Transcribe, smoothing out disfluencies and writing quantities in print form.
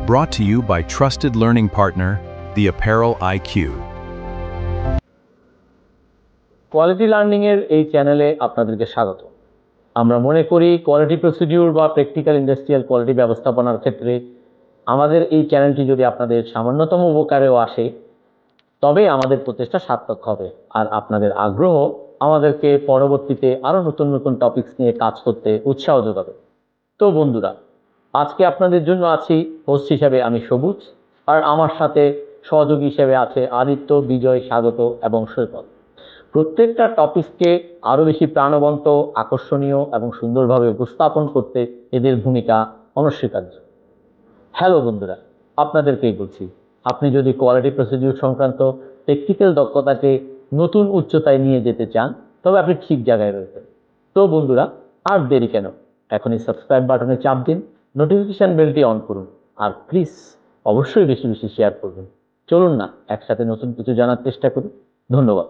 Brought to you by trusted learning partner, The Apparel IQ. Quality লার্নিংয়ের এই চ্যানেলে আপনাদেরকে স্বাগত। আমরা মনে করি কোয়ালিটি প্রসিডিউর বা প্র্যাকটিক্যাল ইন্ডাস্ট্রিয়াল কোয়ালিটি ব্যবস্থাপনার ক্ষেত্রে আমাদের এই চ্যানেলটি যদি আপনাদের সামান্যতম উপকারেও আসে, তবে আমাদের প্রচেষ্টা সার্থক হবে। আর আপনাদের আগ্রহ আমাদেরকে পরবর্তীতে আরও নতুন নতুন টপিকস নিয়ে কাজ করতে উৎসাহ যোগাবে। তো বন্ধুরা, আজকে আপনাদের জন্য আছি হোস্ট হিসেবে আমি সবুজ, আর আমার সাথে সহযোগী হিসেবে আছে আদিত্য, বিজয়, স্বাগত এবং সৈকত। প্রত্যেকটা টপিককে আরও বেশি প্রাণবন্ত, আকর্ষণীয় এবং সুন্দরভাবে উপস্থাপন করতে এদের ভূমিকা অনস্বীকার্য। হ্যালো বন্ধুরা, আপনাদেরকেই বলছি, আপনি যদি কোয়ালিটি প্রসিডিউর সংক্রান্ত টেকনিক্যাল দক্ষতাকে নতুন উচ্চতায় নিয়ে যেতে চান, তবে আপনি ঠিক জায়গায় রয়েছেন। তো বন্ধুরা, আর দেরি কেন, এখনই সাবস্ক্রাইব বাটনে চাপ দিন, নোটিফিকেশান বেলটি অন করুন, আর প্লিজ অবশ্যই বেশি বেশি শেয়ার করবেন। চলুন না একসাথে নতুন কিছু জানার চেষ্টা করি। ধন্যবাদ।